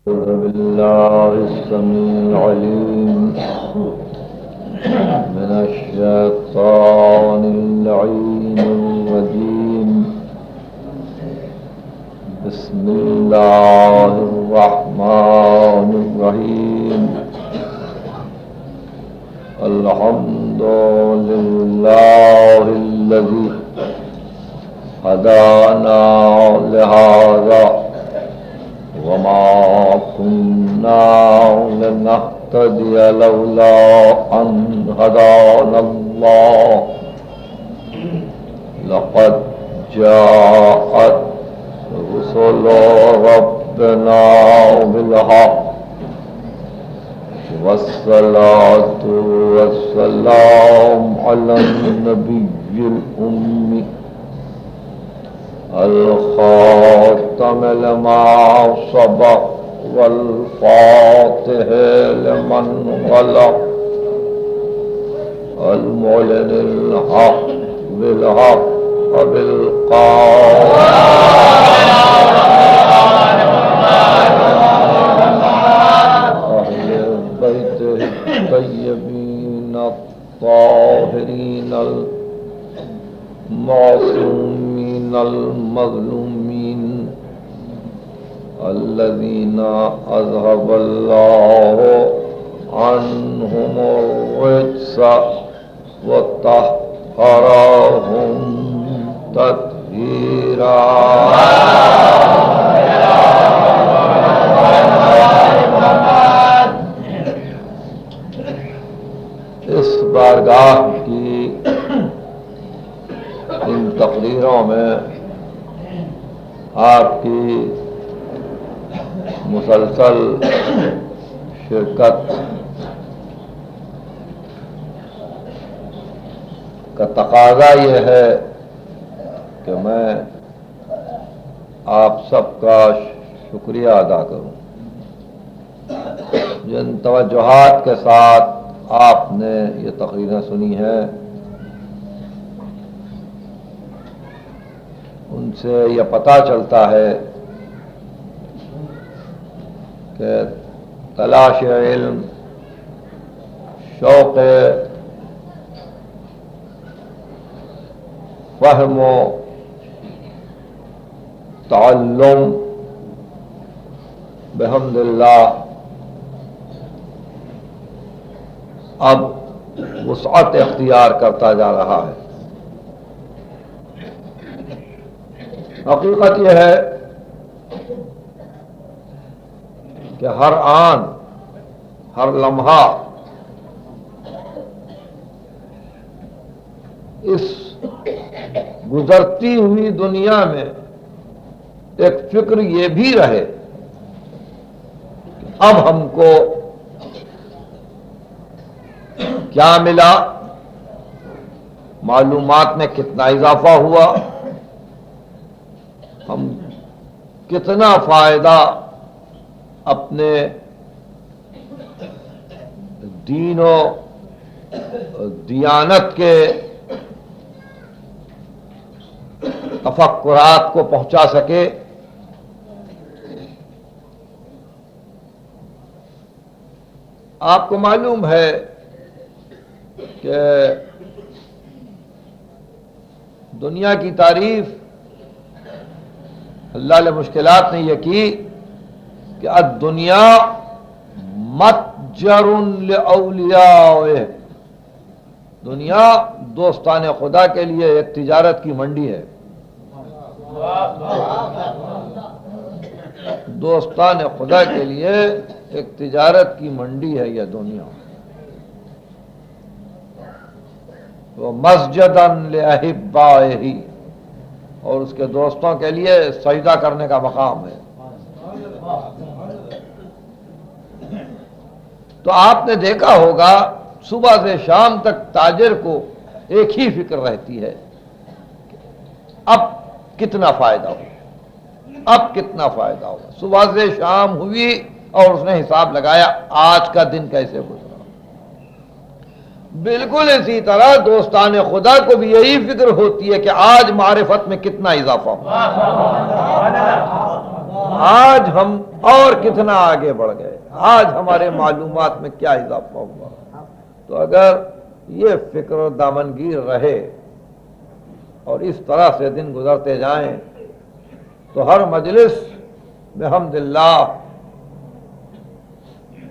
أعوذ بالله السميع العليم من الشيطان اللعين الرجيم. بسم الله الرحمن الرحيم. الحمد لله الذي هدانا لهذا وما كنا لنهتدي لولا أن هدانا الله. لقد جاءت رسل ربنا بالحق والصلاة والسلام على النبي الأمي الخاتم لما سبق والفاتح لمن غلق المعلن الحق بالحق وبالقول أهل بيته الطيبين الطاهرين المعصومين المظلومين الذين أذهب الله عنهم الرجس وطهرهم تطهيرا. اس بارگاہ کی ان تقریروں میں آپ کی مسلسل شرکت کا تقاضا یہ ہے کہ میں آپ سب کا شکریہ ادا کروں. جن توجہات کے ساتھ آپ نے یہ تقریریں سنی ہیں ان سے یہ پتہ چلتا ہے کہ تلاش علم، شوق فہم و تعلم بحمد اللہ اب وسعت اختیار کرتا جا رہا ہے. حقیقت یہ ہے کہ ہر آن، ہر لمحہ اس گزرتی ہوئی دنیا میں ایک فکر یہ بھی رہے کہ اب ہم کو کیا ملا، معلومات میں کتنا اضافہ ہوا، ہم کتنا فائدہ اپنے دین و دیانت کے تفکرات کو پہنچا سکے. آپ کو معلوم ہے کہ دنیا کی تعریف اللہ نے مشکلات نے یہ کی کہ الدنیا متجر لاولیاء، دنیا دوستان خدا کے لیے ایک تجارت کی منڈی ہے. دوستان خدا کے لیے ایک تجارت کی منڈی ہے یہ دنیا. وہ مسجداً لأحبائہ، اور اس کے دوستوں کے لیے سجدہ کرنے کا مقام ہے. تو آپ نے دیکھا ہوگا صبح سے شام تک تاجر کو ایک ہی فکر رہتی ہے، اب کتنا فائدہ ہو، اب کتنا فائدہ ہو. صبح سے شام ہوئی اور اس نے حساب لگایا آج کا دن کیسے گزرا. بالکل اسی طرح دوستان خدا کو بھی یہی فکر ہوتی ہے کہ آج معرفت میں کتنا اضافہ ہو، آج ہم اور کتنا آگے بڑھ گئے، آج ہمارے معلومات میں کیا اضافہ ہوا۔ تو اگر یہ فکر دامنگیر رہے اور اس طرح سے دن گزرتے جائیں تو ہر مجلس بحمداللہ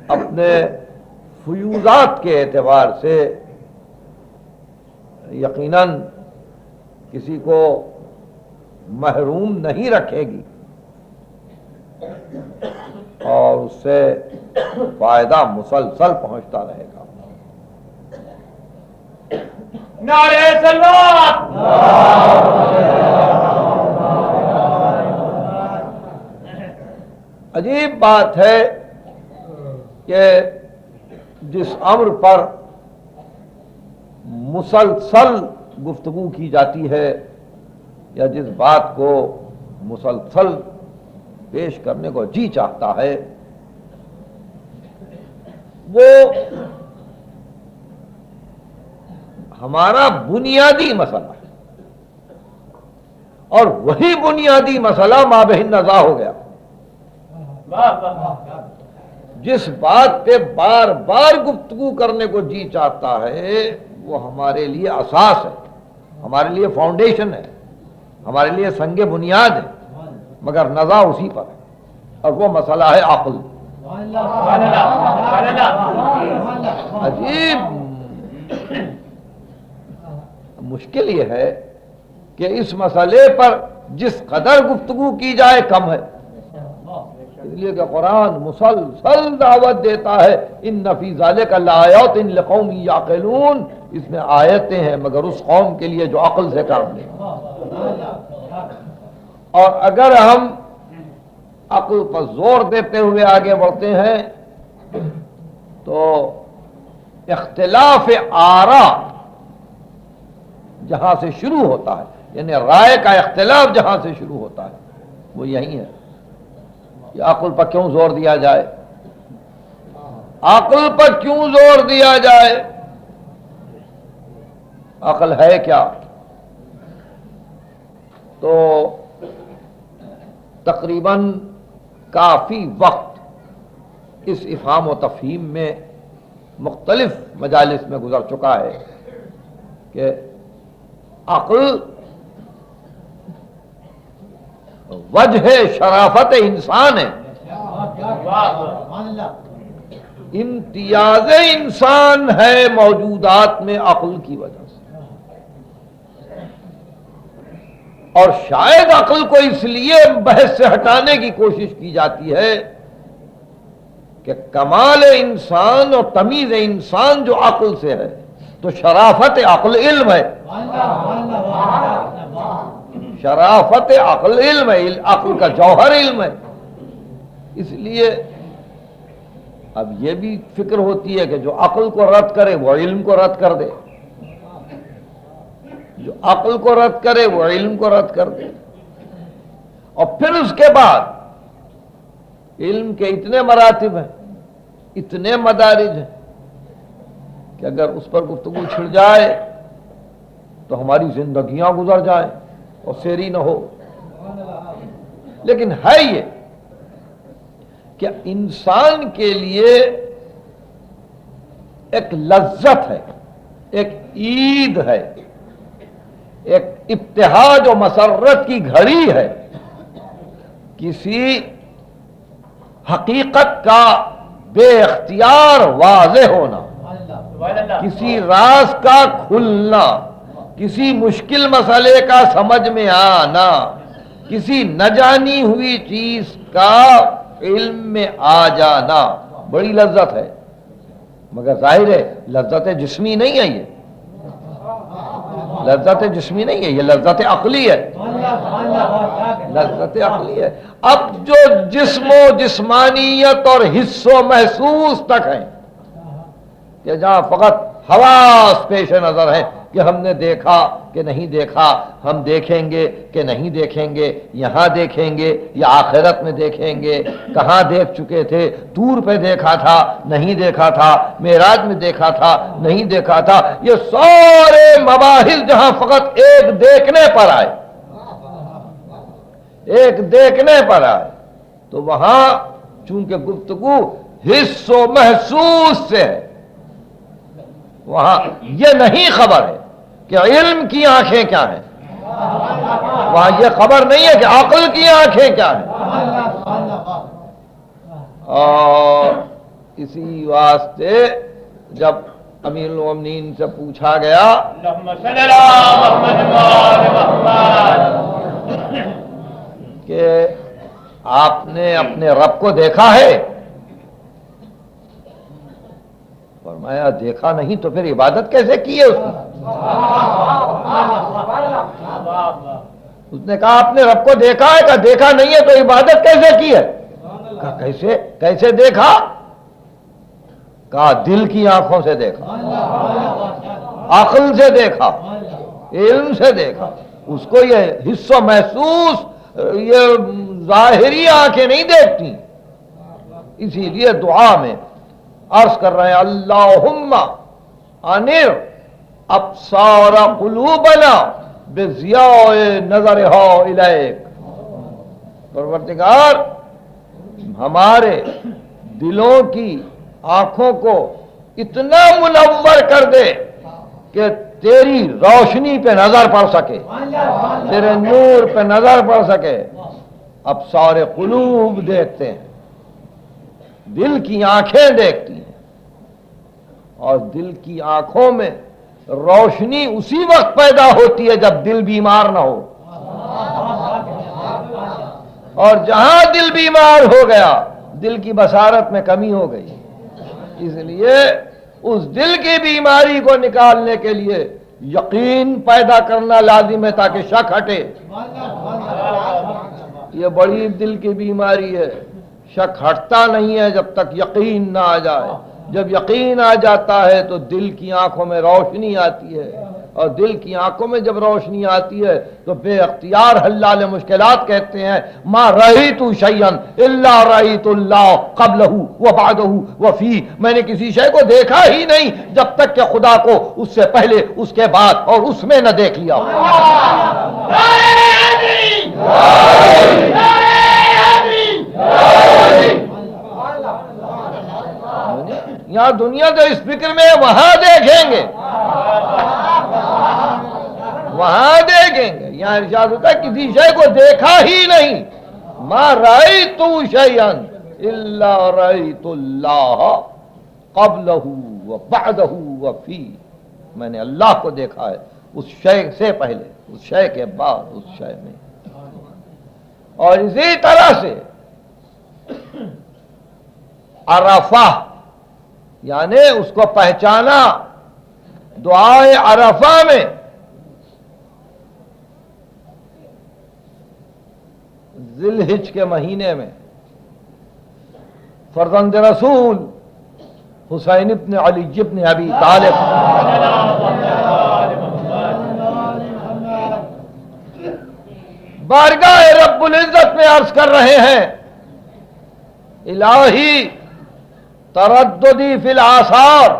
اپنے فیوضات کے اعتبار سے یقیناً کسی کو محروم نہیں رکھے گی اور اس سے فائدہ مسلسل پہنچتا رہے گا۔ نعرہ سلوات، عجیب بات ہے کہ جس امر پر مسلسل گفتگو کی جاتی ہے یا جس بات کو مسلسل پیش کرنے کو جی چاہتا ہے وہ ہمارا بنیادی مسئلہ ہے، اور وہی بنیادی مسئلہ مابین نزاع ہو گیا۔ جس بات پہ بار بار گفتگو کرنے کو جی چاہتا ہے وہ ہمارے لیے اساس ہے، ہمارے لیے فاؤنڈیشن ہے، ہمارے لیے سنگ بنیاد ہے، مگر نزاع اسی پر ہے، اور وہ مسئلہ ہے عقل۔ عجیب مشکل یہ ہے کہ اس مسئلے پر جس قدر گفتگو کی جائے کم ہے، اس لیے کہ قرآن مسلسل دعوت دیتا ہے ان فی ذالک لآیات لقوم یعقلون، اس میں آیتیں ہیں مگر اس قوم کے لیے جو عقل سے کام لے۔ اور اگر ہم عقل پر زور دیتے ہوئے آگے بڑھتے ہیں تو اختلاف آراء جہاں سے شروع ہوتا ہے، یعنی رائے کا اختلاف جہاں سے شروع ہوتا ہے وہ یہی ہے کہ عقل پر کیوں زور دیا جائے، عقل پر کیوں زور دیا جائے، عقل ہے کیا؟ تو تقریباً کافی وقت اس افہام و تفہیم میں مختلف مجالس میں گزر چکا ہے کہ عقل وجہ شرافت انسان ہے، امتیاز انسان ہے موجودات میں عقل کی وجہ سے، اور شاید عقل کو اس لیے بحث سے ہٹانے کی کوشش کی جاتی ہے کہ کمال انسان اور تمیز انسان جو عقل سے ہے تو شرافت عقل علم ہے، شرافت عقل علم ہے، عقل کا جوہر علم ہے۔ اس لیے اب یہ بھی فکر ہوتی ہے کہ جو عقل کو رد کرے وہ علم کو رد کر دے، جو عقل کو رد کرے وہ علم کو رد کر دے، اور پھر اس کے بعد علم کے اتنے مراتب ہیں، اتنے مدارج ہیں کہ اگر اس پر گفتگو چھڑ جائے تو ہماری زندگیاں گزر جائیں اور سیری نہ ہو۔ لیکن ہے یہ کہ انسان کے لیے ایک لذت ہے، ایک عید ہے، ایک ابتہاج و مسرت کی گھڑی ہے، کسی حقیقت کا بے اختیار واضح ہونا، کسی راز کا کھلنا، کسی مشکل مسئلے کا سمجھ میں آنا، کسی نہ جانی ہوئی چیز کا علم میں آ جانا، بڑی لذت ہے، مگر ظاہر ہے لذت جسمی نہیں ہے، یہ لذت جسمی نہیں ہے، یہ لذت عقلی ہے، لذت عقلی ہے۔ اب جو جسم و جسمانیت اور حس و محسوس تک ہیں کہ جہاں فقط حواس پیش نظر ہیں کہ ہم نے دیکھا کہ نہیں دیکھا، ہم دیکھیں گے کہ نہیں دیکھیں گے، یہاں دیکھیں گے یا آخرت میں دیکھیں گے، کہاں دیکھ چکے تھے، دور پہ دیکھا تھا نہیں دیکھا تھا، معراج میں دیکھا تھا نہیں دیکھا تھا، یہ سارے مباحث جہاں فقط ایک دیکھنے پر آئے، ایک دیکھنے پر آئے، تو وہاں چونکہ گفتگو حس و محسوس سے ہے، وہاں یہ نہیں خبر ہے کہ علم کی آنکھیں کیا ہیں، وہاں یہ خبر نہیں ہے کہ عقل کی آنکھیں کیا ہیں۔ اور اسی واسطے جب امیر المومنین سے پوچھا گیا اللہم صلی اللہ محمد محمد کہ آپ نے اپنے رب کو دیکھا ہے؟ فرمایا دیکھا نہیں تو پھر عبادت کیسے کی ہے اس کی؟ اس نے کہا اپنے رب کو دیکھا ہے؟ کہا دیکھا نہیں ہے تو عبادت کیسے کی ہے؟ کہا کیسے دیکھا؟ کہا دل کی آنکھوں سے دیکھا، عقل سے دیکھا، علم سے دیکھا۔ اس کو یہ حس و محسوس، یہ ظاہری آنکھیں نہیں دیکھتی۔ اسی لیے دعا میں عرض کر رہے ہیں اللہم انر ابصار قلوبنا بضیاء نظرہا الیک، پروردگار ہمارے دلوں کی آنکھوں کو اتنا منور کر دے کہ تیری روشنی پہ نظر پڑ سکے، تیرے نور پہ نظر پڑ سکے۔ ابصار قلوب دیکھتے ہیں، دل کی آنکھیں دیکھتی ہیں، اور دل کی آنکھوں میں روشنی اسی وقت پیدا ہوتی ہے جب دل بیمار نہ ہو، اور جہاں دل بیمار ہو گیا دل کی بصارت میں کمی ہو گئی۔ اس لیے اس دل کی بیماری کو نکالنے کے لیے یقین پیدا کرنا لازم ہے تاکہ شک ہٹے۔ یہ بڑی دل کی بیماری ہے، شک ہٹتا نہیں ہے جب تک یقین نہ آ جائے۔ جب یقین آ جاتا ہے تو دل کی آنکھوں میں روشنی آتی ہے، اور دل کی آنکھوں میں جب روشنی آتی ہے تو بے اختیار حلال مشکلات کہتے ہیں ما رأیت شیئا الا رأیت اللہ قبلہ وبعدہ وفی، میں نے کسی شے کو دیکھا ہی نہیں جب تک کہ خدا کو اس سے پہلے، اس کے بعد اور اس میں نہ دیکھ لیا۔ یہاں دنیا تو اس فکر میں وہاں دیکھیں گے، وہاں دیکھیں گے۔ یہاں ارشاد ہوتا ہے کسی شے کو دیکھا ہی نہیں، ما رأیت شیئا الا رأیت اللہ قبلہ وبعدہ وفی، میں نے اللہ کو دیکھا ہے اس شے سے پہلے، اس شے کے بعد، اس شے میں۔ اور اسی طرح سے عرفہ یعنی اس کو پہچانا، دعائے عرفہ میں ذی الحج کے مہینے میں فرزند رسول حسین ابن علی ابن ابی طالب بارگاہ رب العزت میں عرض کر رہے ہیں الہی ترددی فی الآثار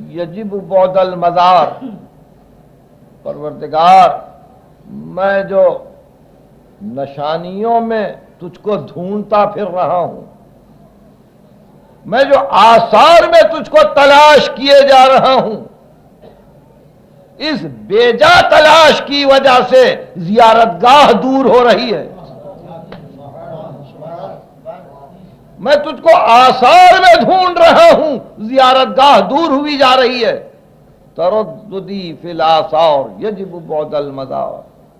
یجب بعد المزار، پروردگار میں جو نشانیوں میں تجھ کو ڈھونڈتا پھر رہا ہوں، میں جو آثار میں تجھ کو تلاش کیے جا رہا ہوں، اس بیجا تلاش کی وجہ سے زیارت گاہ دور ہو رہی ہے۔ میں تجھ کو آثار میں ڈھونڈ رہا ہوں، زیارت گاہ دور ہوئی جا رہی ہے۔ ترددی فی الآثار یجب بعد المزار،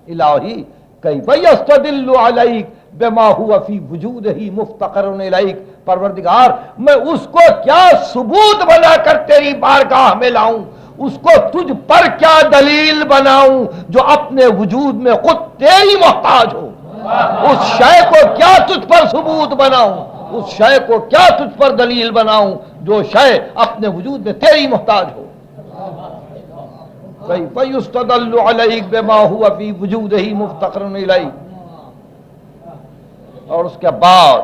الہی کیف یستدل علیک بما هو فی وجودہ مفتقر الیک، پروردگار میں اس کو کیا ثبوت بنا کر تیری بارگاہ میں لاؤں، اس کو تجھ پر کیا دلیل بناؤں جو اپنے وجود میں خود تیری محتاج ہو، اس شے کو کیا تجھ پر ثبوت بناؤں، اس شے کو کیا تجھ پر دلیل بناؤں جو شے اپنے وجود میں تیری محتاج ہو۔ کیف یستدل علیک بما هو فی وجودہ مفتقر الیک۔ اور اس کے بعد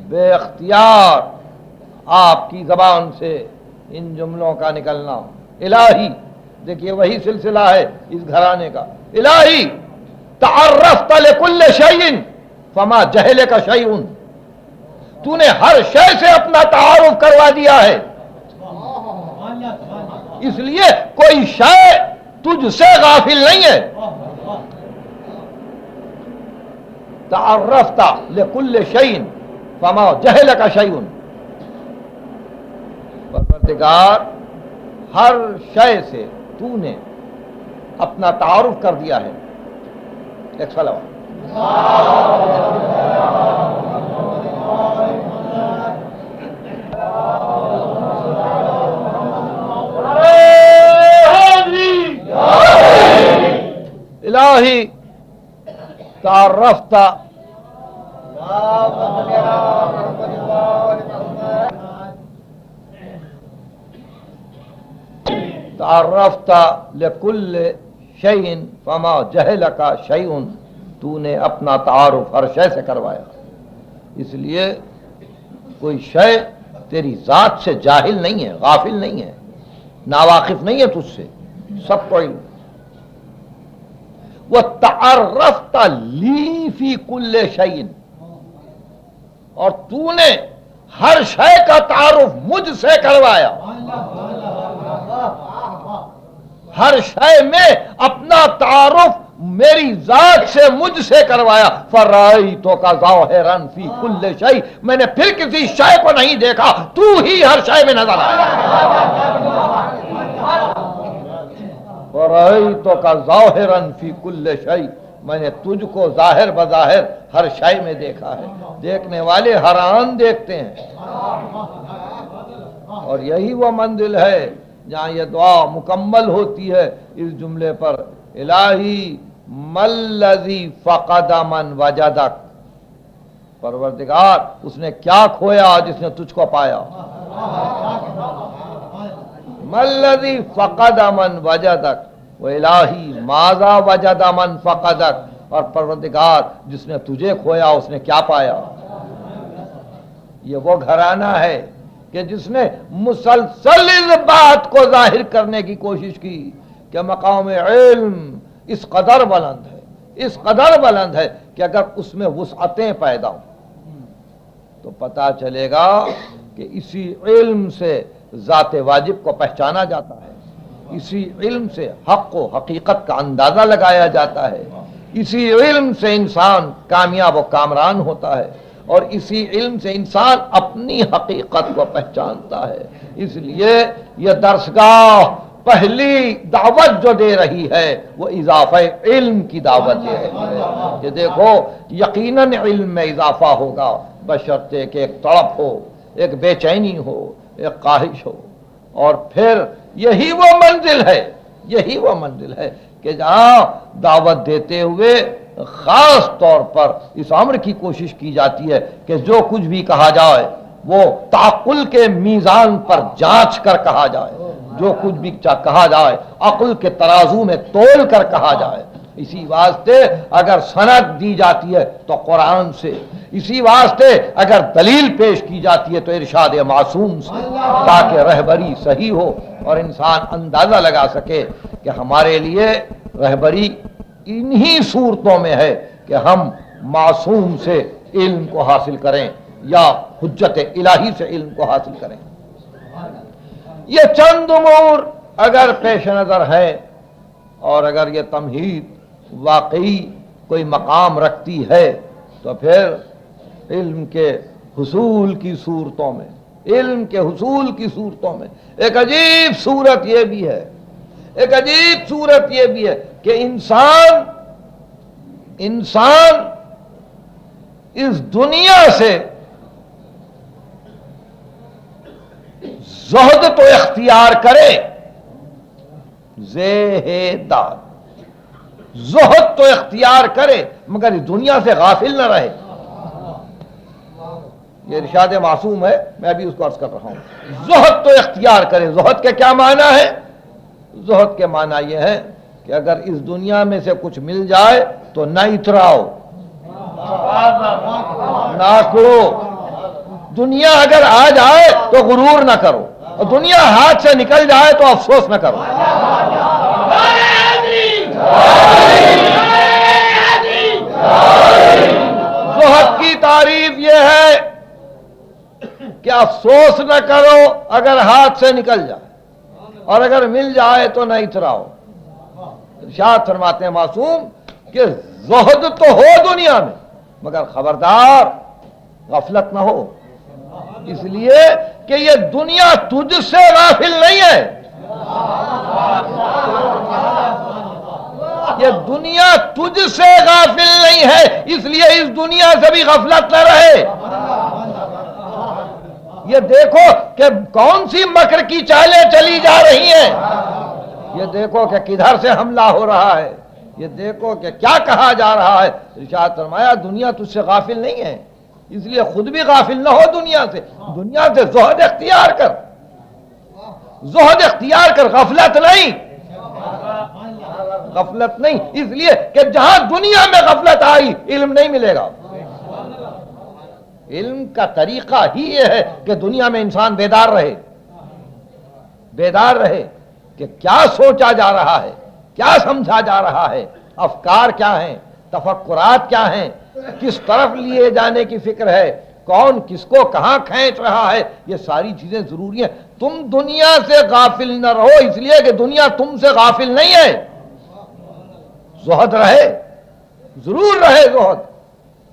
بے اختیار آپ کی زبان سے ان جملوں کا نکلنا، الہی، دیکھیے وہی سلسلہ ہے اس گھرانے کا، الہی تعرفت لکل شیء فما جہلک شیء، تو نے ہر شے سے اپنا تعارف کروا دیا ہے، اس لیے کوئی شے تجھ سے غافل نہیں ہے۔ تعرفت لکل شیء فما جہلک شیء، پروردگار ہر شے سے تو نے اپنا تعارف کر دیا ہے۔ ایک صلوات۔ الہی تعرفت تعرفت لکل شیء فما جہلک شیء، تو نے اپنا تعارف ہر شے سے کروایا، اس لیے کوئی شے تیری ذات سے جاہل نہیں ہے، غافل نہیں ہے، ناواقف نہیں ہے تجھ سے، سب کو علم۔ وَتَعَرَّفْتَ لِي فِي كُلِّ شَيْءٍ، اور تو نے ہر شے کا تعارف مجھ سے کروایا، ہر شے میں اپنا تعارف میری ذات سے مجھ سے کروایا۔ فَرَأَيْتُكَ ظَاهِرًا فِي كُلِّ شَيْءٍ، میں نے پھر کسی شے کو نہیں دیکھا، تو ہی ہر شے میں نظر آیا۔ وَرَأَيْتُكَ ظَاهِرًا فِي كُلِّ شَيْءٍ، میں نے تجھ کو ظاہر بظاہر ہر شے میں دیکھا ہے۔ دیکھنے والے حیران دیکھتے ہیں، اور یہی وہ منزل ہے جہاں یہ دعا مکمل ہوتی ہے اس جملے پر، الہی مَلَّذِي فَقَدَ مَنْ وَجَدَكَ، پروردگار اس نے کیا کھویا جس نے تجھ کو پایا۔ مَلَّذِي فَقَدَ مَنْ وَجَدَكَ وَإِلَٰهِي مَاذَا وَجَدَ مَنْ فَقَدَكَ، اور پروردگار جس نے تجھے کھویا اس نے کیا پایا۔ یہ وہ گھرانہ ہے کہ جس نے مسلسل اس بات کو ظاہر کرنے کی کوشش کی کہ مقام علم اس قدر بلند ہے، اس قدر بلند ہے کہ اگر اس میں وسعتیں پیدا ہوں تو پتہ چلے گا کہ اسی علم سے ذات واجب کو پہچانا جاتا ہے، اسی علم سے حق و حقیقت کا اندازہ لگایا جاتا ہے، اسی علم سے انسان کامیاب و کامران ہوتا ہے، اور اسی علم سے انسان اپنی حقیقت کو پہچانتا ہے۔ اس لیے یہ درسگاہ پہلی دعوت جو دے رہی ہے وہ اضافہ علم کی دعوت دے رہی ہے کہ دیکھو یقیناً علم میں اضافہ ہوگا، بشرطے کہ ایک تڑپ ہو، ایک بے چینی ہو، ایک خواہش ہو۔ اور پھر یہی وہ منزل ہے، یہی وہ منزل ہے کہ جہاں دعوت دیتے ہوئے خاص طور پر اس امر کی کوشش کی جاتی ہے کہ جو کچھ بھی کہا جائے وہ تعقل کے میزان پر جانچ کر کہا جائے، جو کچھ بھی کہا جائے عقل کے ترازو میں تول کر کہا جائے۔ اسی واسطے اگر سند دی جاتی ہے تو قرآن سے، اسی واسطے اگر دلیل پیش کی جاتی ہے تو ارشاد معصوم سے، تاکہ رہبری صحیح ہو اور انسان اندازہ لگا سکے کہ ہمارے لیے رہبری انہی صورتوں میں ہے کہ ہم معصوم سے علم کو حاصل کریں یا حجت الہی سے علم کو حاصل کریں۔ یہ چند امور اگر پیش نظر ہے اور اگر یہ تمہید واقعی کوئی مقام رکھتی ہے تو پھر علم کے حصول کی صورتوں میں، علم کے حصول کی صورتوں میں ایک عجیب صورت یہ بھی ہے، ایک عجیب صورت یہ بھی ہے کہ انسان اس دنیا سے زہد تو اختیار کرے، زہدات زہد تو اختیار کرے مگر اس دنیا سے غافل نہ رہے۔ یہ ارشاد معصوم ہے، میں بھی اس کو عرض کر رہا ہوں۔ زہد تو اختیار کرے، زہد کے کیا معنی ہے؟ زہد کے معنی یہ ہے کہ اگر اس دنیا میں سے کچھ مل جائے تو نہ اتراؤ، نہ کرو۔ دنیا اگر آ جائے تو غرور نہ کرو، اور دنیا ہاتھ سے نکل جائے تو افسوس نہ کرو۔ زہد کی تعریف یہ ہے کہ افسوس نہ کرو اگر ہاتھ سے نکل جائے، اور اگر مل جائے تو نہ اتراؤ۔ ارشاد فرماتے ہیں معصوم کہ زہد تو ہو دنیا میں، مگر خبردار غفلت نہ ہو، اس لیے کہ یہ دنیا تجھ سے غافل نہیں ہے، یہ دنیا تجھ سے غافل نہیں ہے، اس لیے اس دنیا سے بھی غفلت نہ رہے۔ یہ دیکھو کہ کون سی مکر کی چالیں چلی جا رہی ہیں، یہ دیکھو کہ کدھر سے حملہ ہو رہا ہے، یہ دیکھو کہ کیا کہا جا رہا ہے۔ ارشاد فرمایا دنیا تجھ سے غافل نہیں ہے، اس لیے خود بھی غافل نہ ہو دنیا سے زہد اختیار کر، زہد اختیار کر، غفلت نہیں، غفلت نہیں، اس لیے کہ جہاں دنیا میں غفلت آئی علم نہیں ملے گا۔ علم کا طریقہ ہی یہ ہے کہ دنیا میں انسان بیدار رہے، بیدار رہے کہ کیا سوچا جا رہا ہے، کیا سمجھا جا رہا ہے، افکار کیا ہیں، تفکرات کیا ہیں، کس طرف لیے جانے کی فکر ہے، کون کس کو کہاں کھینچ رہا ہے، یہ ساری چیزیں ضروری ہیں۔ تم دنیا سے غافل نہ رہو، اس لیے کہ دنیا تم سے غافل نہیں ہے۔ زہد رہے، ضرور رہے زہد،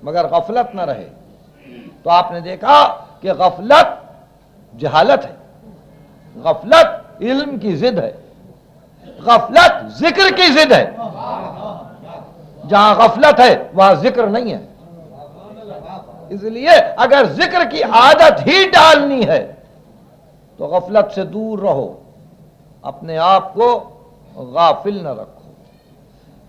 مگر غفلت نہ رہے۔ تو آپ نے دیکھا کہ غفلت جہالت ہے، غفلت علم کی ضد ہے، غفلت ذکر کی ضد ہے۔ جہاں غفلت ہے وہاں ذکر نہیں ہے، اس لیے اگر ذکر کی عادت ہی ڈالنی ہے تو غفلت سے دور رہو، اپنے آپ کو غافل نہ رکھو۔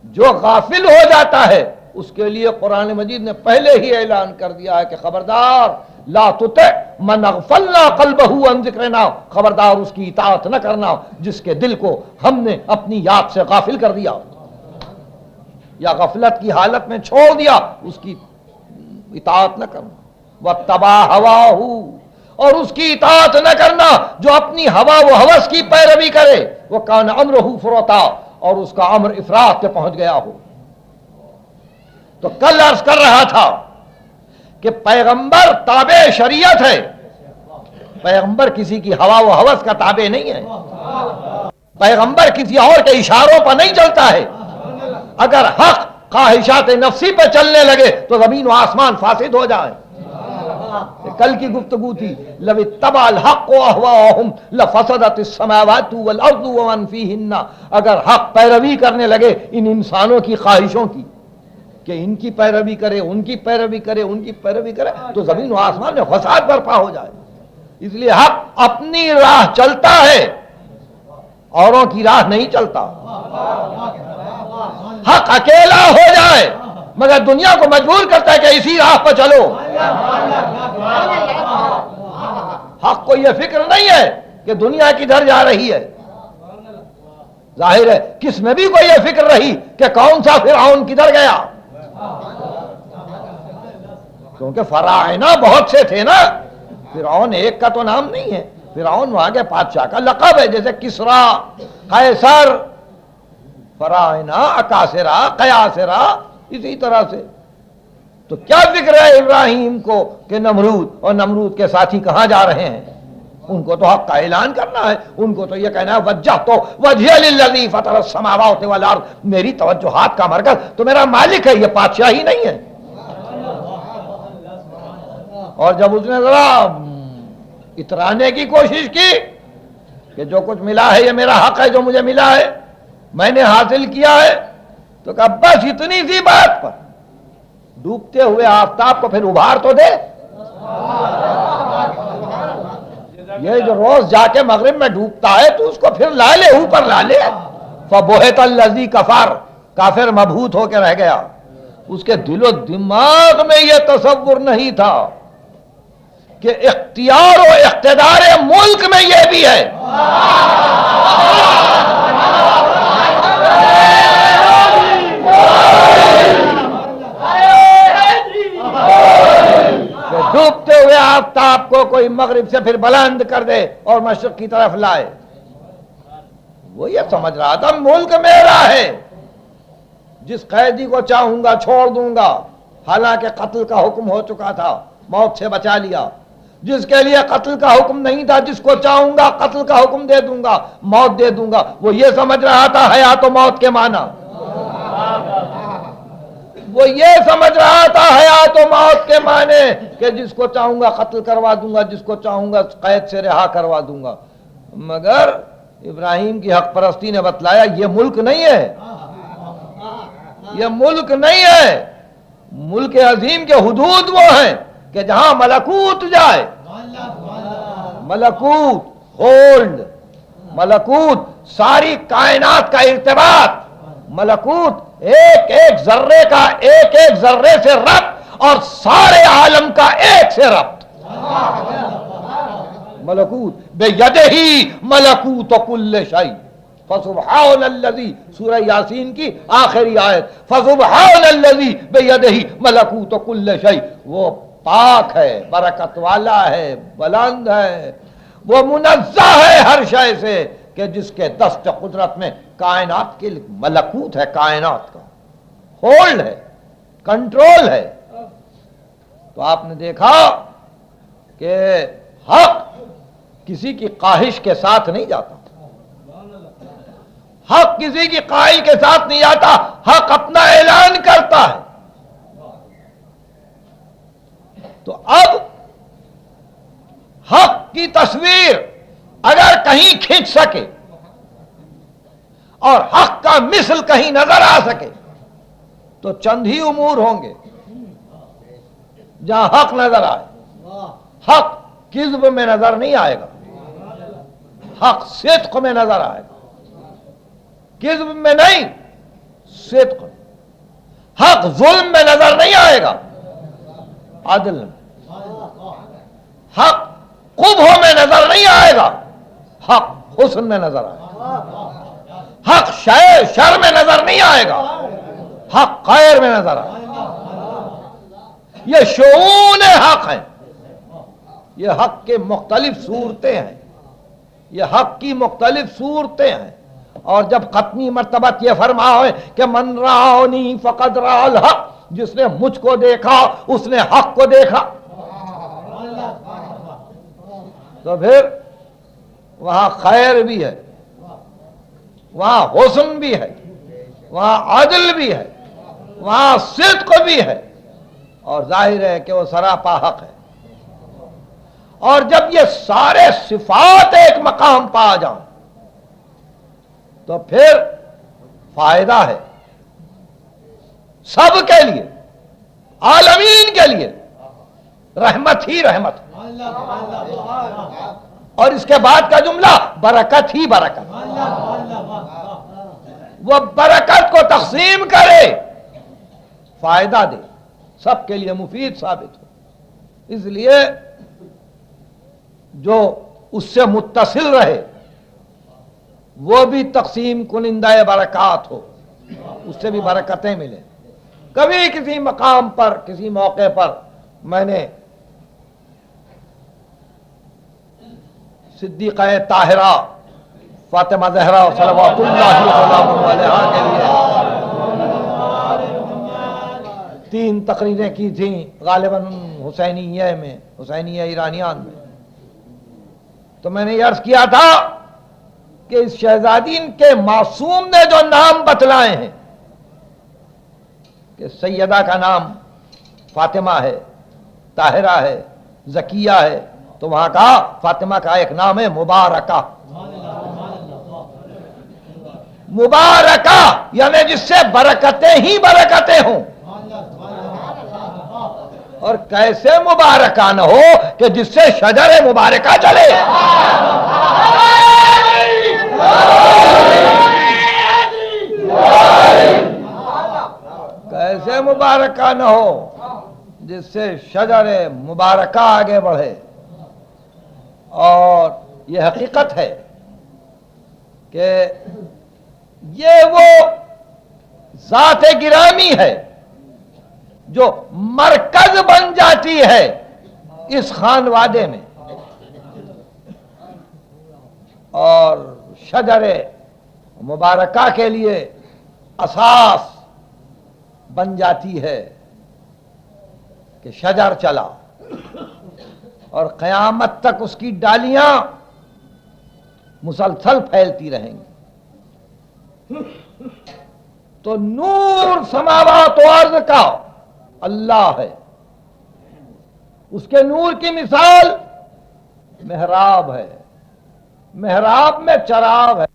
جو غافل ہو جاتا ہے اس کے لیے قرآن مجید نے پہلے ہی اعلان کر دیا ہے کہ خبردار لا تطع من اغفلنا قلبہ عن ذکرنا، خبردار اس کی اطاعت نہ کرنا جس کے دل کو ہم نے اپنی یاد سے غافل کر دیا یا غفلت کی حالت میں چھوڑ دیا، اس کی اطاعت نہ کرنا۔ واتبع ہواہ، اور اس کی اطاعت نہ کرنا جو اپنی ہوا و ہوس کی پیروی کرے، وکان امرہ فرطا، اور اس کا امر افراط پہ پہنچ گیا ہو۔ تو کل عرض کر رہا تھا کہ پیغمبر تابع شریعت ہے، پیغمبر کسی کی ہوا و ہوس کا تابع نہیں ہے، پیغمبر کسی اور کے اشاروں پر نہیں چلتا ہے۔ اگر حق خواہشات نفسی پہ چلنے لگے تو زمین و آسمان فاسد ہو جائے۔ کل کی گفتگو تھی لو اتبع الحق اهواءهم لفسدت السماوات والارض ومن فيهن، اگر حق پیروی کرنے لگے ان انسانوں کی خواہشوں کی کہ ان کی پیروی کرے، ان کی پیروی کرے، ان کی پیروی کرے، تو زمین و آسمان میں فساد برپا ہو جائے۔ اس لیے حق اپنی راہ چلتا ہے، اوروں کی راہ نہیں چلتا۔ حق اکیلا ہو جائے مگر دنیا کو مجبور کرتا ہے کہ اسی راہ پر چلو۔ حق کو یہ فکر نہیں ہے کہ دنیا کدھر جا رہی ہے۔ ظاہر ہے کس نبی کو یہ فکر رہی کہ کون سا فرعون کدھر گیا، کیونکہ فراعنہ بہت سے تھے نا، فرعون ایک کا تو نام نہیں ہے، فرعون وہاں کے بادشاہ کا لقب ہے، جیسے کسرا، قیصر، فراعنہ، اکاسرا، قیاسرا، اسی طرح سے۔ تو کیا فکر ہے ابراہیم کو کہ نمرود اور نمرود کے ساتھی کہاں جا رہے ہیں؟ ان کو تو حق کا اعلان کرنا ہے، ان کو تو یہ کہنا ہے وجہت وجہی للذی فطر السماوات والارض، میری توجہات کا مرکز تو میرا مالک ہے، یہ بادشاہ ہی نہیں ہے۔ اور جب اس نے ذرا اترانے کی کوشش کی کہ جو کچھ ملا ہے یہ میرا حق ہے، جو مجھے ملا ہے میں نے حاصل کیا ہے، تو کہا بس اتنی سی بات پر ڈوبتے ہوئے آفتاب کو پھر ابھار تو دے۔ یہ جو روز جا کے مغرب میں ڈوبتا ہے تو اس کو پھر لا لے، اوپر لا لے۔ فبہت الذی کفر، کافر مبہوت ہو کے رہ گیا، اس کے دل و دماغ میں یہ تصور نہیں تھا کہ اختیار و اقتدار ملک میں یہ بھی ہے۔ ڈوبتے ہوئے آفتاب کو کوئی مغرب سے پھر بلند کر دے اور مشرق کی طرف لائے۔ وہ یہ سمجھ رہا تھا ملک میرا ہے، جس قیدی کو چاہوں گا چھوڑ دوں گا، حالانکہ قتل کا حکم ہو چکا تھا، موت سے بچا لیا۔ جس کے لیے قتل کا حکم نہیں تھا، جس کو چاہوں گا قتل کا حکم دے دوں گا، موت دے دوں گا، وہ یہ سمجھ رہا تھا حیات و موت کے معنی، وہ یہ سمجھ رہا تھا حیات و موت کے معنی کہ جس کو چاہوں گا قتل کروا دوں گا، جس کو چاہوں گا قید سے رہا کروا دوں گا۔ مگر ابراہیم کی حق پرستی نے بتلایا یہ ملک نہیں ہے، یہ ملک نہیں ہے، ملک عظیم کے حدود وہ ہیں کہ جہاں ملکوت جائے، ملکوت ہولڈ، ملکوت ساری کائنات کا ارتباط، ملکوت ایک ایک ذرے کا ایک ایک ذرے سے ربط اور سارے عالم کا ایک سے ربط، ملکوت بیدہ ملکوت کل شیء فسبحان الذی، سورہ یاسین کی آخری آیت، فسبحان الذی بیدہ ملکوت کل شیء، وہ پاک ہے، برکت والا ہے، بلند ہے، وہ منزہ ہے ہر شے سے کہ جس کے دست قدرت میں کائنات کے ملکوت ہے، کائنات کا ہولڈ ہے، کنٹرول ہے۔ تو آپ نے دیکھا کہ حق کسی کی خواہش کے ساتھ نہیں جاتا، حق کسی کی خواہش کے ساتھ نہیں جاتا، حق اپنا اعلان کرتا ہے۔ تو اب حق کی تصویر اگر کہیں کھینچ سکے اور حق کا مثل کہیں نظر آ سکے تو چند ہی امور ہوں گے جہاں حق نظر آئے۔ حق کذب میں نظر نہیں آئے گا، حق صدق میں نظر آئے گا، کذب میں نہیں، صدق۔ حق ظلم میں نظر نہیں آئے گا، عدل میں۔ حق قبح میں نظر نہیں آئے گا، حق حسن میں نظر آئے گا۔ حق شر میں نظر نہیں آئے گا، حق خیر میں نظر آئے گا۔ یہ شؤون حق ہیں، یہ حق کے مختلف صورتیں ہیں، یہ حق کی مختلف صورتیں ہیں۔ اور جب ختمی مرتبہ یہ فرما ہے کہ من رآنی فقد رأى الحق، جس نے مجھ کو دیکھا اس نے حق کو دیکھا، تو پھر وہاں خیر بھی ہے، وہاں حسن بھی ہے، وہاں عدل بھی ہے، وہاں صدق بھی ہے، اور ظاہر ہے کہ وہ سراپا حق ہے۔ اور جب یہ سارے صفات ایک مقام پا جائیں تو پھر فائدہ ہے سب کے لیے، عالمین کے لیے، رحمت ہی رحمت، اور اس کے بعد کا جملہ برکت ہی برکت، وہ برکت کو تقسیم کرے، فائدہ دے، سب کے لیے مفید ثابت ہو۔ اس لیے جو اس سے متصل رہے وہ بھی تقسیم کنندہ برکات ہو، اس سے بھی برکتیں ملیں۔ کبھی کسی مقام پر کسی موقع پر میں نے صدیقہ طاہرہ فاطمہ زہرا صلوات اللہ وسلم علیہا کے لیے 3 تقریریں کی تھیں، غالباً حسینیہ میں، حسینیہ ایرانیان میں۔ تو میں نے یہ عرض کیا تھا کہ اس شہزادین کے معصوم نے جو نام بتلائے ہیں کہ سیدہ کا نام فاطمہ ہے، طاہرہ ہے، زکیہ ہے، تو وہاں کہا فاطمہ کا ایک نام ہے مبارکہ، مبارکہ یعنی جس سے برکتیں ہی برکتیں ہوں۔ اور کیسے مبارکہ نہ ہو کہ جس سے شجر مبارکہ چلے، کیسے مبارکہ نہ ہو جس سے شجر مبارکہ آگے بڑھے۔ اور یہ حقیقت ہے کہ یہ وہ ذات گرامی ہے جو مرکز بن جاتی ہے اس خانوادے میں، اور شجر مبارکہ کے لیے اساس بن جاتی ہے کہ شجر چلا، اور قیامت تک اس کی ڈالیاں مسلسل پھیلتی رہیں گی۔ تو نور سماوات و ارض کا اللہ ہے، اس کے نور کی مثال محراب ہے، محراب میں چراغ ہے،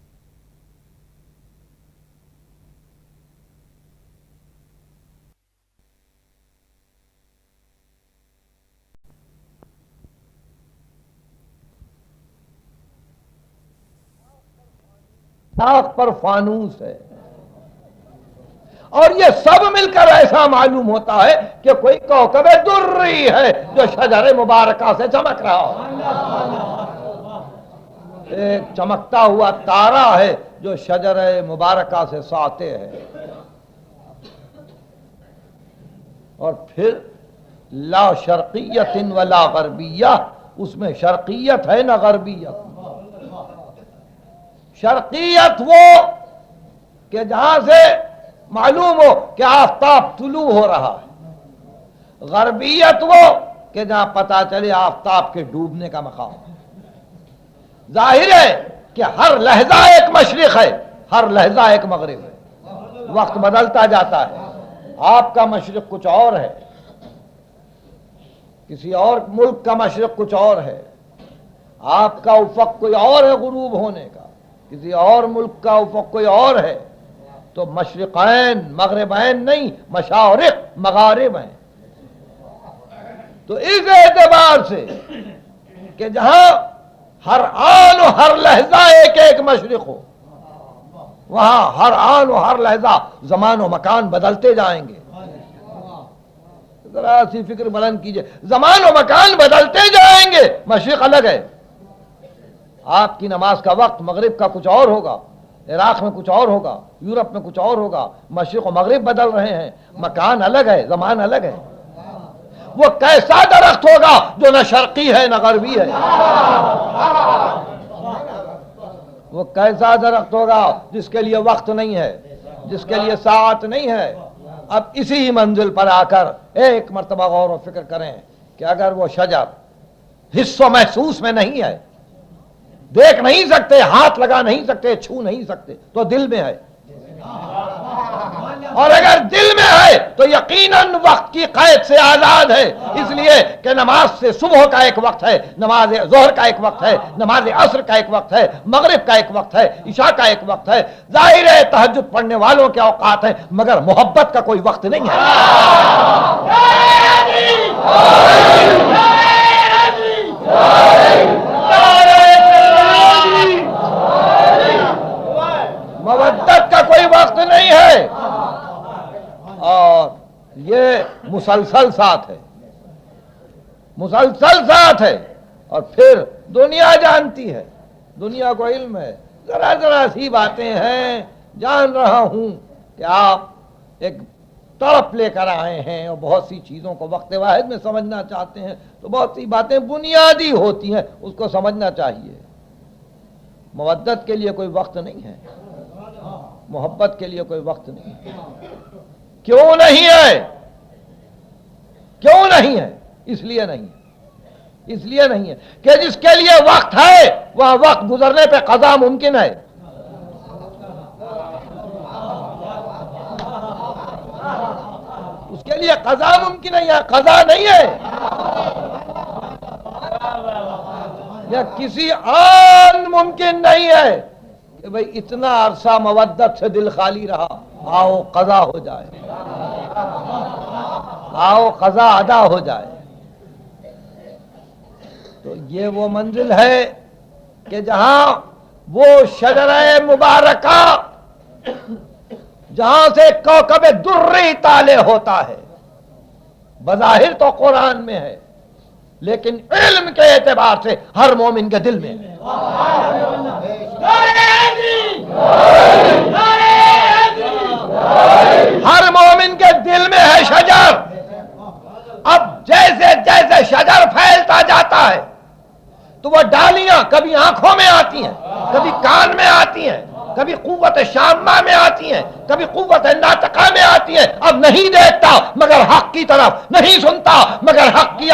پر فانوس ہے، اور یہ سب مل کر ایسا معلوم ہوتا ہے کہ کوئی کوكب دری ہے جو شجر مبارکہ سے چمک رہا ہو، ایک چمکتا ہوا تارا ہے جو شجر مبارکہ سے ساطع ہے، اور پھر لا شرقیت ولا غربیہ، اس میں شرقیت ہے نہ غربیت۔ شرقیت وہ کہ جہاں سے معلوم ہو کہ آفتاب طلوع ہو رہا ہے، غربیت وہ کہ جہاں پتہ چلے آفتاب کے ڈوبنے کا مقام ہے۔ ظاہر ہے کہ ہر لحظہ ایک مشرق ہے، ہر لحظہ ایک مغرب ہے، وقت بدلتا جاتا ہے۔ آپ کا مشرق کچھ اور ہے، کسی اور ملک کا مشرق کچھ اور ہے، آپ کا افق کوئی اور ہے غروب ہونے کا، کسی اور ملک کا افق کوئی اور ہے۔ تو مشرقین مغربین نہیں، مشارق مغارب ہیں۔ تو اس اعتبار سے کہ جہاں ہر آن و ہر لحظہ ایک ایک مشرق ہو، وہاں ہر آن و ہر لحظہ زمان و مکان بدلتے جائیں گے۔ ذرا سی فکر بلند کیجئے، زمان و مکان بدلتے جائیں گے، مشرق الگ ہے۔ آپ کی نماز کا وقت مغرب کا کچھ اور ہوگا، عراق میں کچھ اور ہوگا، یورپ میں کچھ اور ہوگا، مشرق و مغرب بدل رہے ہیں، مکان الگ ہے، زمان الگ ہے۔ وہ کیسا درخت ہوگا جو نہ شرقی ہے نہ غربی ہے؟ وہ کیسا درخت ہوگا جس کے لیے وقت نہیں ہے، جس کے لیے ساعت نہیں ہے؟ اب اسی منزل پر آ کر ایک مرتبہ غور و فکر کریں کہ اگر وہ شجر حس و محسوس میں نہیں ہے، دیکھ نہیں سکتے، ہاتھ لگا نہیں سکتے، چھو نہیں سکتے، تو دل میں ہے، اور اگر دل میں ہے تو یقیناً وقت کی قید سے آزاد ہے، اس لیے کہ نماز سے صبح کا ایک وقت ہے، نماز ظہر کا ایک وقت ہے، نماز عصر کا ایک وقت ہے، مغرب کا ایک وقت ہے، عشاء کا ایک وقت ہے۔ ظاہر ہے تہجد پڑھنے والوں کے اوقات ہیں، مگر محبت کا کوئی وقت نہیں ہے۔ مودت کا کوئی وقت نہیں ہے، اور یہ مسلسل ساتھ ہے، مسلسل ساتھ ہے۔ اور پھر دنیا جانتی ہے، دنیا کو علم ہے، ذرا ذرا سی باتیں ہیں، جان رہا ہوں کہ آپ ایک تڑپ لے کر آئے ہیں اور بہت سی چیزوں کو وقت واحد میں سمجھنا چاہتے ہیں، تو بہت سی باتیں بنیادی ہوتی ہیں، اس کو سمجھنا چاہیے۔ مودت کے لیے کوئی وقت نہیں ہے، محبت کے لیے کوئی وقت نہیں ہے۔ کیوں نہیں ہے؟ کیوں نہیں ہے؟ اس لیے نہیں ہے، اس لیے نہیں ہے کہ جس کے لیے وقت ہے وہاں وقت گزرنے پہ قضا ممکن ہے۔ اس کے لیے قضا ممکن ہے، یا قضا نہیں ہے، یا کسی آن ممکن نہیں ہے کہ بھئی اتنا عرصہ مودت سے دل خالی رہا، آؤ قضا ہو جائے، آؤ قضا ادا ہو جائے۔ تو یہ وہ منزل ہے کہ جہاں وہ شجرہ مبارکہ جہاں سے کوكب دری طالع ہوتا ہے، بظاہر تو قرآن میں ہے، لیکن علم کے اعتبار سے ہر مومن کے دل میں ہے۔ ہر مومن کے دل میں ہے شجر۔ اب جیسے جیسے شجر پھیلتا جاتا ہے تو وہ ڈالیاں کبھی آنکھوں میں آتی ہیں، کبھی کان میں آتی ہیں، کبھی قوت شامہ میں آتی ہیں، کبھی قوت ناطقہ میں آتی ہیں۔ اب نہیں دیکھتا مگر حق کی طرف، نہیں سنتا مگر حق کی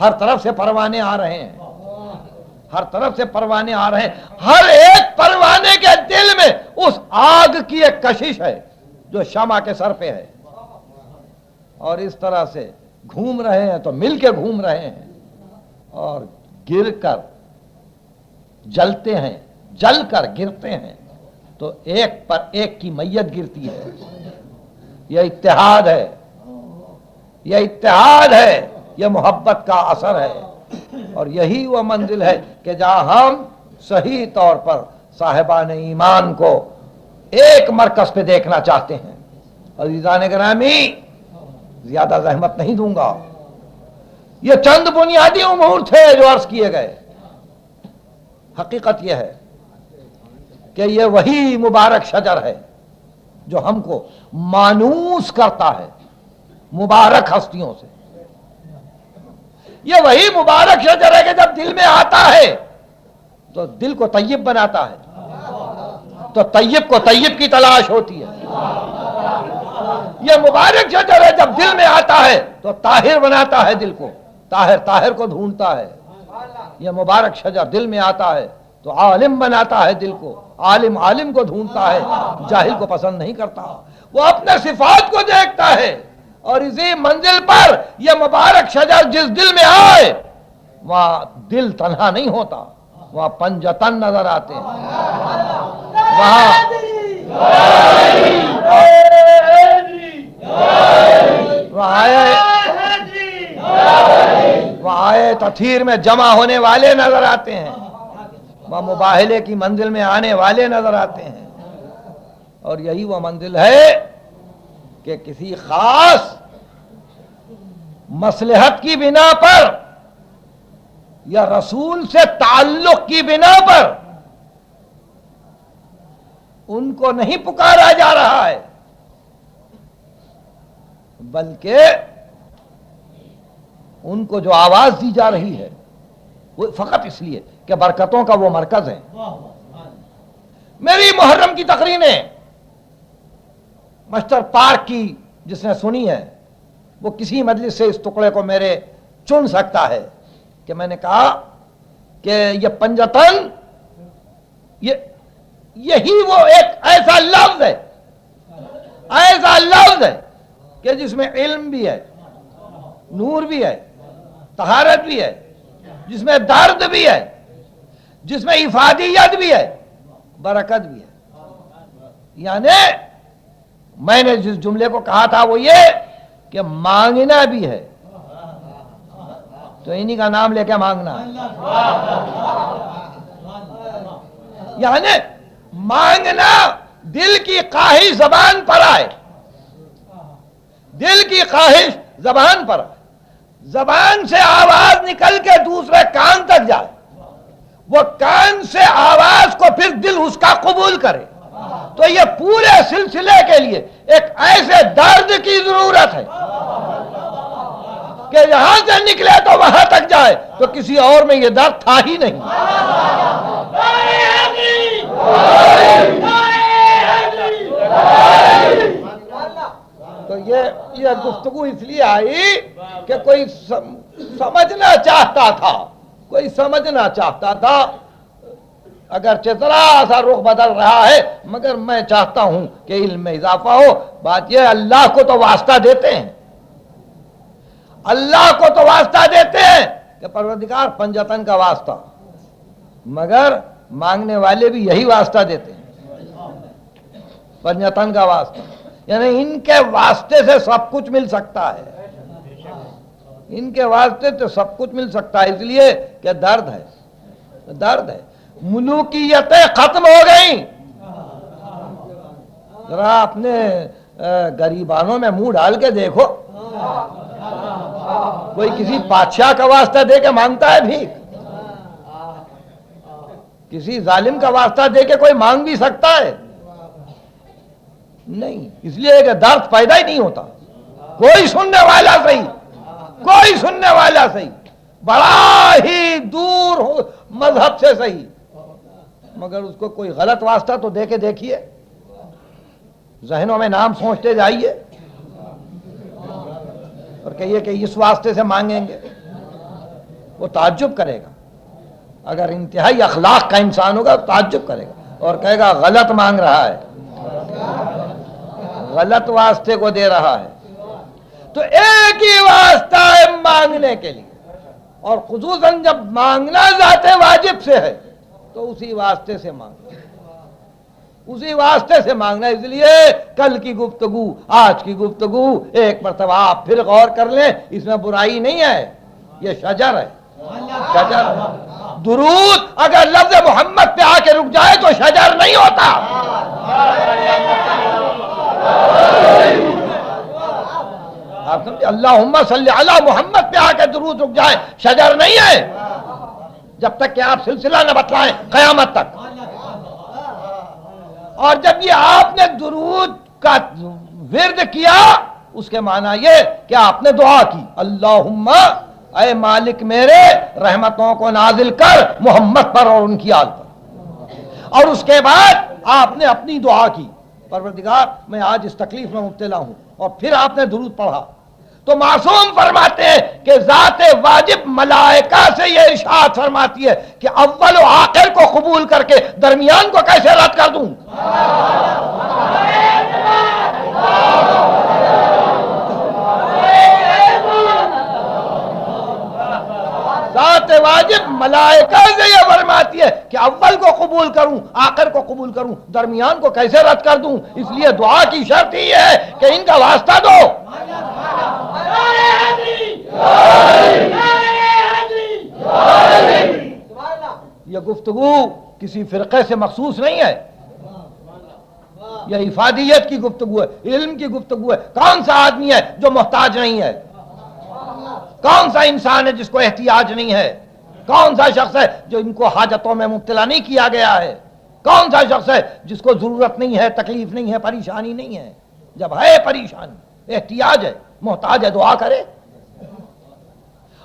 ہر طرف سے پروانے آ رہے ہیں، ہر طرف سے پروانے آ رہے ہیں، ہر ایک پروانے کے دل میں اس آگ کی ایک کشش ہے جو شمع کے سر پہ ہے، اور اس طرح سے گھوم رہے ہیں تو مل کے گھوم رہے ہیں، اور گر کر جلتے ہیں، جل کر گرتے ہیں تو ایک پر ایک کی میت گرتی ہے۔ یہ اتحاد ہے، یہ اتحاد ہے، یہ محبت کا اثر ہے، اور یہی وہ منزل ہے کہ جہاں ہم صحیح طور پر صاحبان ایمان کو ایک مرکز پہ دیکھنا چاہتے ہیں۔ عزیزان گرامی، زیادہ زحمت نہیں دوں گا، یہ چند بنیادی امور تھے جو عرض کیے گئے۔ حقیقت یہ ہے کہ یہ وہی مبارک شجر ہے جو ہم کو مانوس کرتا ہے مبارک ہستیوں سے۔ یہ وہی مبارک شجر ہے کہ جب دل میں آتا ہے تو دل کو طیب بناتا ہے، تو طیب کو طیب کی تلاش ہوتی ہے۔ یہ مبارک شجر ہے جب دل میں آتا ہے تو طاہر بناتا ہے دل کو، طاہر طاہر کو ڈھونڈتا ہے۔ یہ مبارک شجر دل میں آتا ہے تو عالم بناتا ہے دل کو، عالم عالم کو ڈھونڈتا ہے، جاہل کو پسند نہیں کرتا۔ وہ اپنے صفات کو دیکھتا ہے، اور اسی منزل پر یہ مبارک شجر جس دل میں آئے وہاں دل تنہا نہیں ہوتا، وہاں پنجتن نظر آتے ہیں، وہاں آئے تطہیر میں جمع ہونے والے نظر آتے ہیں، وہاں مباہلے کی منزل میں آنے والے نظر آتے ہیں، اور یہی وہ منزل ہے کہ کسی خاص مصلحت کی بنا پر یا رسول سے تعلق کی بنا پر ان کو نہیں پکارا جا رہا ہے، بلکہ ان کو جو آواز دی جا رہی ہے وہ فقط اس لیے کہ برکتوں کا وہ مرکز ہے۔ میری محرم کی تقریریں مشتر پارک کی جس نے سنی ہے وہ کسی مجلس سے اس ٹکڑے کو میرے چن سکتا ہے کہ میں نے کہا کہ یہ پنجتن یہی وہ ایک ایسا لفظ ہے، ایسا لفظ ہے کہ جس میں علم بھی ہے، نور بھی ہے، طہارت بھی ہے، جس میں درد بھی ہے، جس میں افادیت بھی ہے، برکت بھی ہے۔ یعنی میں نے جس جملے کو کہا تھا وہ یہ کہ مانگنا بھی ہے، تو انہی کا نام لے کے مانگنا ہے۔ یعنی مانگنا دل کی خواہش زبان پر آئے، دل کی خواہش زبان پر آئے، زبان سے آواز نکل کے دوسرے کان تک جائے، وہ کان سے آواز کو پھر دل اس کا قبول کرے، تو یہ پورے سلسلے کے لیے ایک ایسے درد کی ضرورت ہے کہ یہاں سے نکلے تو وہاں تک جائے، تو کسی اور میں یہ درد تھا ہی نہیں۔ تو یہ گفتگو اس لیے آئی کہ کوئی سمجھنا چاہتا تھا، کوئی سمجھنا چاہتا تھا، اگرچہ ذرا سا رخ بدل رہا ہے مگر میں چاہتا ہوں کہ علم میں اضافہ ہو۔ بات یہ اللہ کو تو واسطہ دیتے ہیں، اللہ کو تو واسطہ دیتے ہیں کہ پروردگار پنجتن کا واسطہ، مگر مانگنے والے بھی یہی واسطہ دیتے ہیں، پنجتن کا واسطہ، یعنی ان کے واسطے سے سب کچھ مل سکتا ہے، ان کے واسطے سے سب کچھ مل سکتا ہے، اس لیے کہ درد ہے، درد ہے، ملوکیتیں ختم ہو گئیں۔ ذرا اپنے غریبانوں میں منہ ڈال کے دیکھو، کوئی کسی بادشاہ کا واسطہ دے کے مانگتا ہے بھیک؟ کسی ظالم کا واسطہ دے کے کوئی مانگ بھی سکتا ہے؟ نہیں، اس لیے کہ درد پیدا ہی نہیں ہوتا۔ کوئی سننے والا صحیح، کوئی سننے والا صحیح، بڑا ہی دور ہو مذہب سے صحیح، مگر اس کو کوئی غلط واسطہ تو دے کے دیکھیے، ذہنوں میں نام سوچتے جائیے اور کہیے کہ اس واسطے سے مانگیں گے، وہ تعجب کرے گا. اگر انتہائی اخلاق کا انسان ہوگا تو تعجب کرے گا اور کہے گا غلط مانگ رہا ہے, غلط واسطے کو دے رہا ہے. تو ایک ہی واسطہ ہے مانگنے کے لیے, اور خصوصاً جب مانگنا ذات واجب سے ہے تو اسی واسطے سے مانگنا, اسی واسطے سے مانگنا. اس لیے کل کی گفتگو, آج کی گفتگو ایک مرتبہ آپ پھر غور کر لیں, اس میں برائی نہیں ہے, یہ شجر ہے, شجر ہے. درود اگر لفظ محمد پہ آ کے رک جائے تو شجر نہیں ہوتا. آپ سمجھے, اللہم صلی علی محمد پہ آ کے درود رک جائے شجر نہیں ہے, جب تک کہ آپ سلسلہ نہ بتلائیں قیامت تک. اور جب یہ آپ نے درود کا ورد کیا, اس کے معنی یہ کہ آپ نے دعا کی, اللہم اے مالک میرے رحمتوں کو نازل کر محمد پر اور ان کی آل پر. اور اس کے بعد آپ نے اپنی دعا کی, پروردگار میں آج اس تکلیف میں مبتلا ہوں, اور پھر آپ نے درود پڑھا. تو معصوم فرماتے ہیں کہ ذات واجب ملائکہ سے یہ ارشاد فرماتی ہے کہ اول و آخر کو قبول کر کے درمیان کو کیسے رد کر دوں. ذات واجب ملائکہ سے یہ فرماتی ہے کہ اول کو قبول کروں, آخر کو قبول کروں, درمیان کو کیسے رد کر دوں. اس لیے دعا کی شرط ہی ہے کہ ان کا واسطہ دو. یہ گفتگو کسی فرقے سے مخصوص نہیں ہے, یہ افادیت کی گفتگو ہے, علم کی گفتگو ہے. کون سا آدمی ہے جو محتاج نہیں ہے؟ کون سا انسان ہے جس کو احتیاج نہیں ہے؟ کون سا شخص ہے جو ان کو حاجتوں میں مبتلا نہیں کیا گیا ہے؟ کون سا شخص ہے جس کو ضرورت نہیں ہے, تکلیف نہیں ہے, پریشانی نہیں ہے؟ جب ہے پریشانی, احتیاج ہے, محتاج ہے, دعا کرے.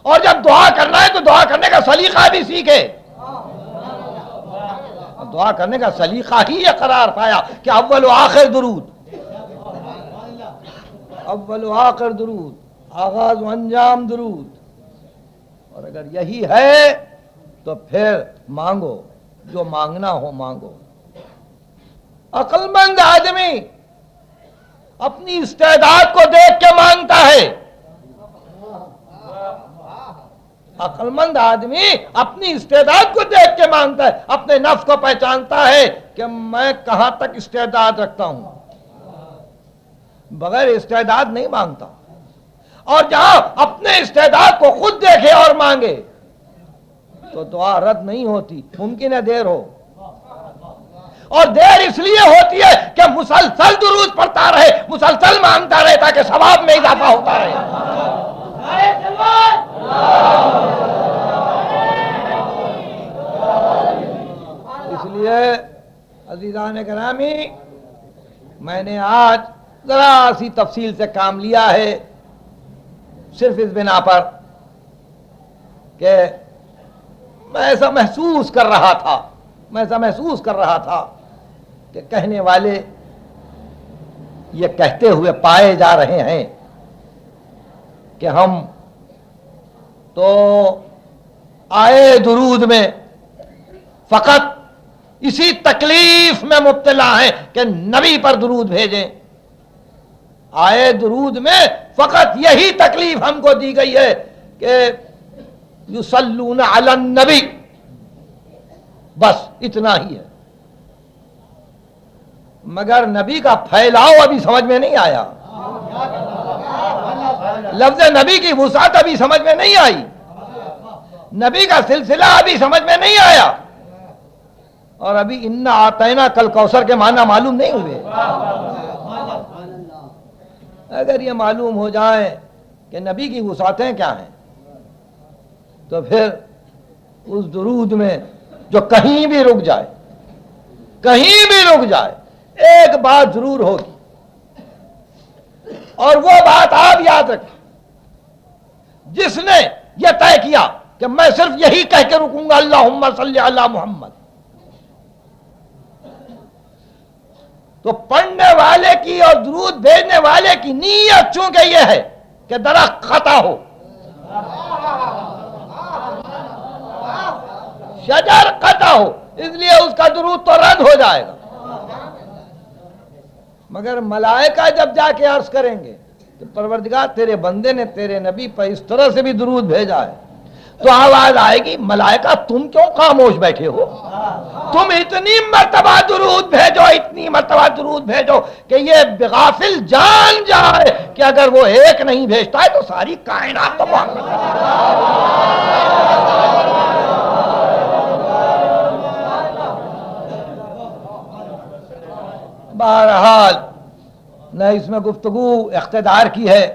اور جب دعا کرنا ہے تو دعا کرنے کا سلیقہ بھی سیکھے. دعا کرنے کا سلیقہ ہی یہ قرار پایا کہ اول و آخر درود, اول و آخر درود, آغاز و انجام درود. اور اگر یہی ہے تو پھر مانگو, جو مانگنا ہو مانگو. عقل مند آدمی اپنی استعداد کو دیکھ کے مانگتا ہے. عقل مند آدمی اپنی استعداد کو دیکھ کے مانگتا ہے, اپنے نفس کو پہچانتا ہے کہ میں کہاں تک استعداد رکھتا ہوں. بغیر استعداد نہیں مانگتا. اور جہاں اپنے استعداد کو خود دیکھے اور مانگے تو دعا رد نہیں ہوتی. ممکن ہے دیر ہو, اور دیر اس لیے ہوتی ہے کہ مسلسل درود پڑھتا رہے, مسلسل مانگتا رہے تاکہ ثواب میں اضافہ ہوتا رہے. اس لیے عزیزان گرامی, میں نے آج ذرا سی تفصیل سے کام لیا ہے, صرف اس بنا پر کہ میں ایسا محسوس کر رہا تھا کہ کہنے والے یہ کہتے ہوئے پائے جا رہے ہیں کہ ہم تو آئے درود میں فقط اسی تکلیف میں مبتلا ہیں کہ نبی پر درود بھیجیں. آئے درود میں فقط یہی تکلیف ہم کو دی گئی ہے کہ یصلون علی النبی, بس اتنا ہی ہے. مگر نبی کا پھیلاؤ ابھی سمجھ میں نہیں آیا, لفظ نبی کی وسعت ابھی سمجھ میں نہیں آئی, نبی کا سلسلہ ابھی سمجھ میں نہیں آیا, اور ابھی انا آتینا کل کوثر کے معنی معلوم نہیں ہوئے. اگر یہ معلوم ہو جائے کہ نبی کی وسعتیں کیا ہیں تو پھر اس درود میں جو کہیں بھی رک جائے ایک بات ضرور ہوگی, اور وہ بات آپ یاد رکھیں, جس نے یہ طے کیا کہ میں صرف یہی کہہ کے رکوں گا اللہم صلی علی محمد, تو پڑھنے والے کی اور درود بھیجنے والے کی نیت چونکہ یہ ہے کہ درخت خطا ہو, شجر قطع ہو، اس لیے اس کا درود تو رد ہو جائے گا۔ مگر ملائکہ جب جا کے عرض کریں گے کہ پروردگار تیرے بندے نے تیرے نبی پر اس طرح سے بھی درود بھیجا ہے، تو آواز آئے گی ملائکہ تم کیوں خاموش بیٹھے ہو؟ تم اتنی مرتبہ درود بھیجو، اتنی مرتبہ درود بھیجو کہ یہ غافل جان جائے کہ اگر وہ ایک نہیں بھیجتا ہے تو ساری کائنات تباہ کر دے۔ بہرحال نہ اس میں گفتگو اقتدار کی ہے،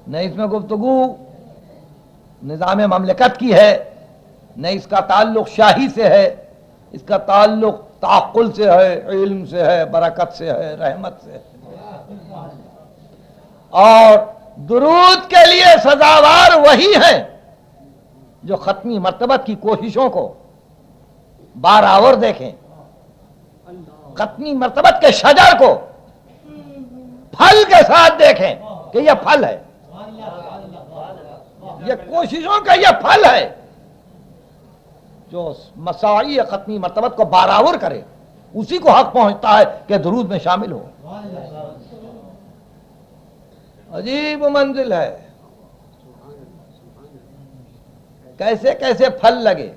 نہ اس میں گفتگو نظام مملکت کی ہے، نہ اس کا تعلق شاہی سے ہے، اس کا تعلق تعقل سے ہے، علم سے ہے، برکت سے ہے، رحمت سے ہے۔ اور درود کے لیے سزاوار وہی ہیں جو ختمی مرتبت کی کوششوں کو بارآور دیکھیں، ختمی مرتبت کے شجر کو پھل کے ساتھ دیکھیں کہ یہ پھل ہے، یہ کوششوں کا یہ پھل ہے جو مساعی ختمی مرتبت کو بارآور کرے، اسی کو حق پہنچتا ہے کہ درود میں شامل ہو۔ عجیب منزل ہے، کیسے کیسے پھل لگے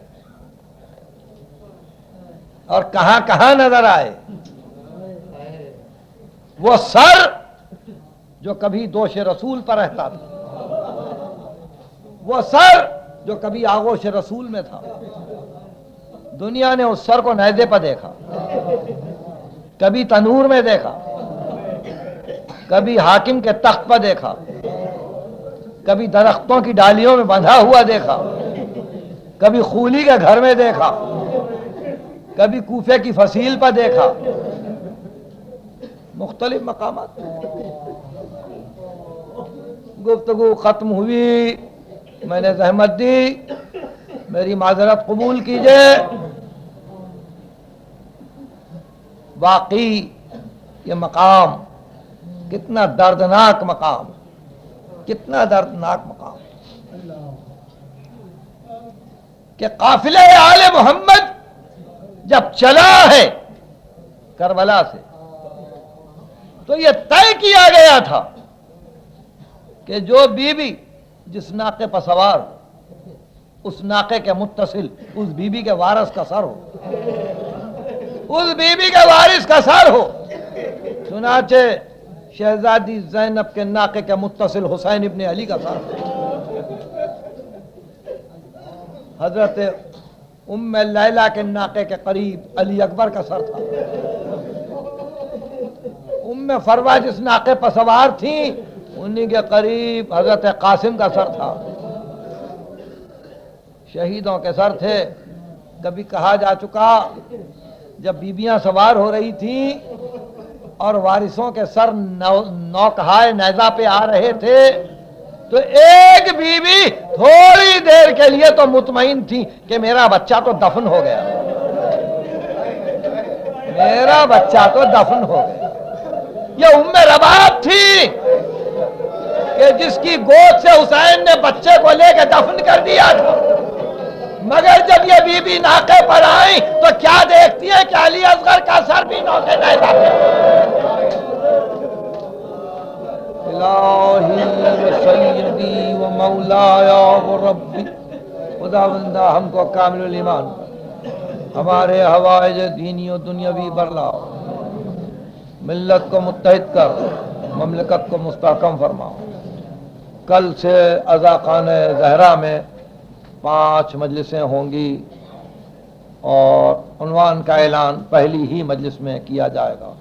اور کہاں کہاں نظر آئے۔ وہ سر جو کبھی دوش رسول پر رہتا تھا، وہ سر جو کبھی آغوش رسول میں تھا، دنیا نے اس سر کو نیزے پر دیکھا، کبھی تنور میں دیکھا، کبھی حاکم کے تخت پر دیکھا، کبھی درختوں کی ڈالیوں میں بندھا ہوا دیکھا، کبھی خولی کے گھر میں دیکھا، کبھی کوفے کی فصیل پر دیکھا، مختلف مقامات۔ گفتگو ختم ہوئی، میں نے زحمت دی، میری معذرت قبول کیجئے۔ واقعی یہ مقام کتنا دردناک مقام، کتنا دردناک مقام کہ قافلہ آل محمد جب چلا ہے کربلا سے تو یہ طے کیا گیا تھا کہ جو بی بی جس ناقے پر سوار ہو، اس ناقے کے متصل اس بی بی کے وارث کا سر ہو، اس بی بی کے وارث کا سر ہو۔ چنانچہ شہزادی زینب کے ناقے کے متصل حسین ابن علی کا سر ہو، حضرت ام لیلہ کے ناقے کے قریب علی اکبر کا سر تھا، ام فروہ جس ناقے پر سوار تھیں انہی کے قریب حضرت قاسم کا سر تھا۔ شہیدوں کے سر تھے۔ کبھی کہا جا چکا جب بیبیاں سوار ہو رہی تھیں اور وارثوں کے سر نوکہائے نیزہ پہ آ رہے تھے تو ایک بی بی تھوڑی دیر کے لیے تو مطمئن تھی کہ میرا بچہ تو دفن ہو گیا، میرا بچہ تو دفن ہو گیا۔ یہ ام رباب تھی کہ جس کی گود سے حسین نے بچے کو لے کے دفن کر دیا تھا، مگر جب یہ بی بی ناقے پر آئیں تو کیا دیکھتی ہیں کہ علی اصغر کا سر بھی نوکے نیزہ پہ۔ الہی و سیدی و مولایا و ربی، خداوندہ ہم کو کامل الایمان ہمارے حوائج دینی و دنیاوی برلاؤ، ملت کو متحد کر، مملکت کو مستحکم فرماؤ۔ کل سے عزاخانہ زہرا میں 5 مجلسیں ہوں گی اور عنوان کا اعلان پہلی ہی مجلس میں کیا جائے گا۔